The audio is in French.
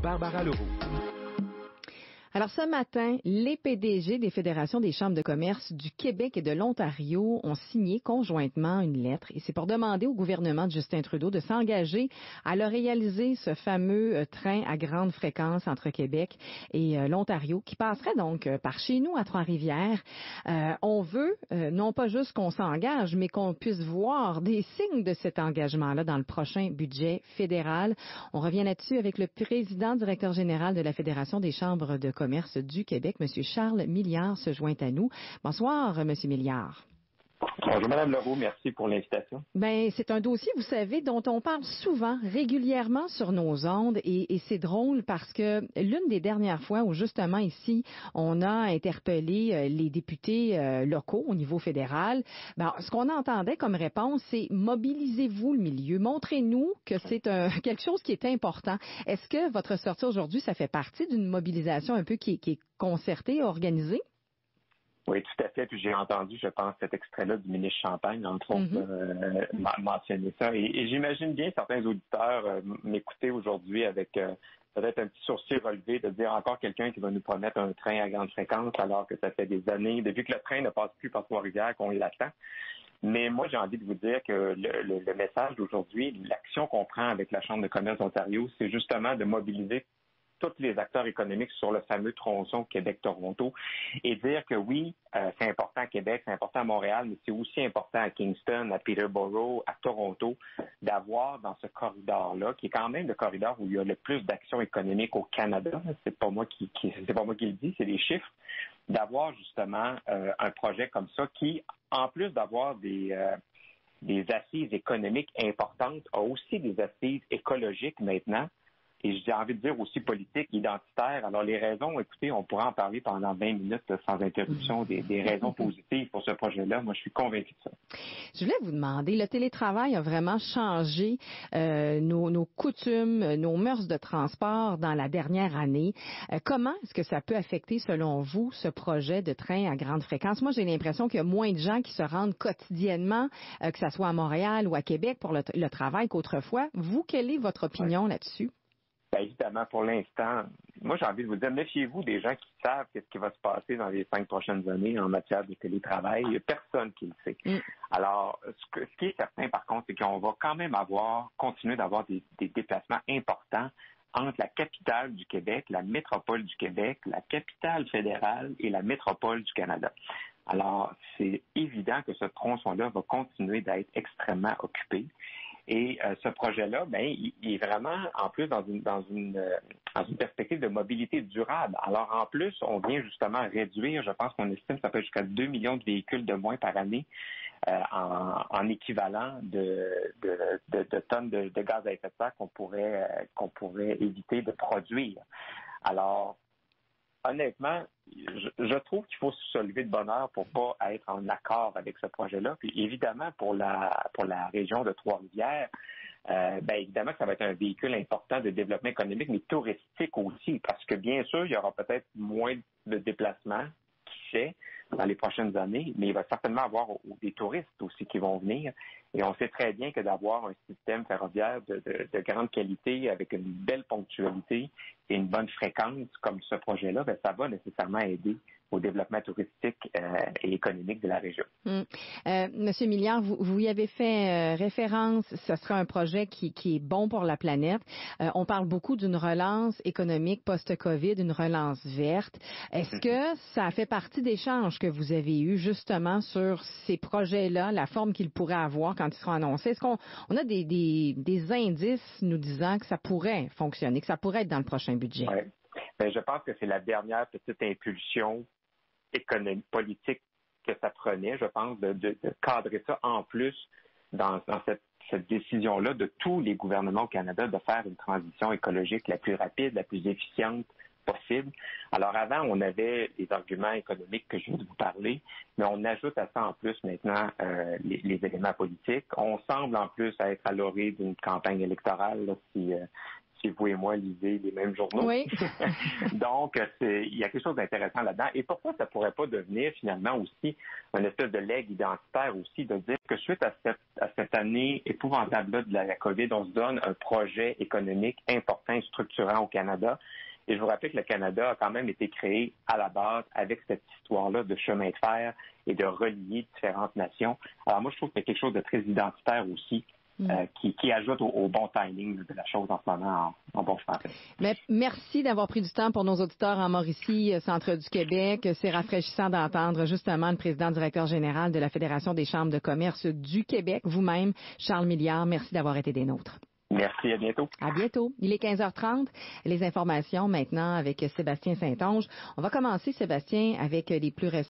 Barbara Leroux. Alors ce matin, les PDG des fédérations des chambres de commerce du Québec et de l'Ontario ont signé conjointement une lettre et c'est pour demander au gouvernement de Justin Trudeau de s'engager à leur réaliser ce fameux train à grande fréquence entre Québec et l'Ontario qui passerait donc par chez nous à Trois-Rivières. On veut non pas juste qu'on s'engage, mais qu'on puisse voir des signes de cet engagement-là dans le prochain budget fédéral. On revient là-dessus avec le président directeur général de la Fédération des chambres de commerce du Québec, M. Charles Milliard, se joint à nous. Bonsoir, M. Milliard. Bonjour, Mme Leroux. Merci pour l'invitation. Ben, c'est un dossier, vous savez, dont on parle souvent, régulièrement sur nos ondes et c'est drôle parce que l'une des dernières fois où justement ici, on a interpellé les députés locaux au niveau fédéral, ben, ce qu'on entendait comme réponse, c'est mobilisez-vous le milieu, montrez-nous que c'est quelque chose qui est important. Est-ce que votre sortie aujourd'hui, ça fait partie d'une mobilisation un peu qui est concertée, organisée? Oui, tout à fait. Puis j'ai entendu, je pense, cet extrait-là du ministre Champagne, entre autres, mentionner ça. Et j'imagine bien certains auditeurs m'écouter aujourd'hui avec peut-être un petit sourcil relevé de dire encore quelqu'un qui va nous promettre un train à grande fréquence alors que ça fait des années, depuis que le train ne passe plus par Trois-Rivières, qu'on l'attend. Mais moi, j'ai envie de vous dire que le message d'aujourd'hui, l'action qu'on prend avec la Chambre de commerce d'Ontario, c'est justement de mobiliser tous les acteurs économiques sur le fameux tronçon Québec-Toronto et dire que oui, c'est important à Québec, c'est important à Montréal, mais c'est aussi important à Kingston, à Peterborough, à Toronto, d'avoir dans ce corridor-là, qui est quand même le corridor où il y a le plus d'actions économiques au Canada, c'est pas moi qui le dis, c'est des chiffres, d'avoir justement un projet comme ça qui, en plus d'avoir des assises économiques importantes, a aussi des assises écologiques maintenant. Et j'ai envie de dire aussi politique, identitaire. Alors, les raisons, écoutez, on pourra en parler pendant 20 minutes sans interruption, des raisons positives pour ce projet-là. Moi, je suis convaincu de ça. Je voulais vous demander, le télétravail a vraiment changé nos coutumes, nos mœurs de transport dans la dernière année. Comment est-ce que ça peut affecter, selon vous, ce projet de train à grande fréquence? Moi, j'ai l'impression qu'il y a moins de gens qui se rendent quotidiennement, que ce soit à Montréal ou à Québec pour le travail qu'autrefois. Vous, quelle est votre opinion là-dessus? Bien, évidemment, pour l'instant, moi, j'ai envie de vous dire, méfiez-vous des gens qui savent qu'est-ce qui va se passer dans les 5 prochaines années en matière de télétravail. Il n'y a personne qui le sait. Alors, ce qui est certain, par contre, c'est qu'on va quand même continuer d'avoir des déplacements importants entre la capitale du Québec, la métropole du Québec, la capitale fédérale et la métropole du Canada. Alors, c'est évident que ce tronçon-là va continuer d'être extrêmement occupé. Et ce projet-là, ben, il est vraiment en plus dans une perspective de mobilité durable. Alors en plus, on vient justement réduire, je pense qu'on estime que ça peut être jusqu'à 2 millions de véhicules de moins par année en équivalent de tonnes de gaz à effet de serre qu'on pourrait éviter de produire. Alors honnêtement, je trouve qu'il faut se lever de bonne heure pour pas être en accord avec ce projet-là. Puis évidemment, pour la région de Trois-Rivières, ben évidemment que ça va être un véhicule important de développement économique, mais touristique aussi, parce que bien sûr, il y aura peut-être moins de déplacements, qui sait, dans les prochaines années, mais il va certainement avoir des touristes aussi qui vont venir. Et on sait très bien que d'avoir un système ferroviaire de grande qualité, avec une belle ponctualité et une bonne fréquence comme ce projet-là, ben, ça va nécessairement aider au développement touristique et économique de la région. Monsieur Milliard, vous y avez fait référence, ce sera un projet qui est bon pour la planète. On parle beaucoup d'une relance économique post-COVID, une relance verte. Est-ce que ça fait partie d'échanges que vous avez eus justement sur ces projets-là, la forme qu'ils pourraient avoir quand ils seront annoncés? Est-ce qu'on a des indices nous disant que ça pourrait fonctionner, que ça pourrait être dans le prochain budget? Oui. Ben, je pense que c'est la dernière petite impulsion économique, politique que ça prenait, je pense, de cadrer ça en plus dans cette décision-là de tous les gouvernements au Canada de faire une transition écologique la plus rapide, la plus efficiente possible. Alors avant, on avait les arguments économiques que je viens de vous parler, mais on ajoute à ça en plus maintenant les éléments politiques. On semble en plus être à l'orée d'une campagne électorale là, si si vous et moi lisez les mêmes journaux. Oui. Donc, il y a quelque chose d'intéressant là-dedans. Et pourquoi ça pourrait pas devenir finalement aussi une espèce de legs identitaire aussi, de dire que suite à cette année épouvantable-là de la COVID, on se donne un projet économique important et structurant au Canada. Et je vous rappelle que le Canada a quand même été créé à la base avec cette histoire-là de chemin de fer et de relier différentes nations. Alors moi, je trouve qu'il y a quelque chose de très identitaire aussi qui ajoute au bon timing de la chose en ce moment en bon français. Mais merci d'avoir pris du temps pour nos auditeurs en Mauricie, centre du Québec. C'est rafraîchissant d'entendre justement le président directeur général de la Fédération des chambres de commerce du Québec, vous-même, Charles Milliard. Merci d'avoir été des nôtres. Merci, à bientôt. À bientôt. Il est 15h30. Les informations maintenant avec Sébastien Saint-Onge. On va commencer, Sébastien, avec les plus récents.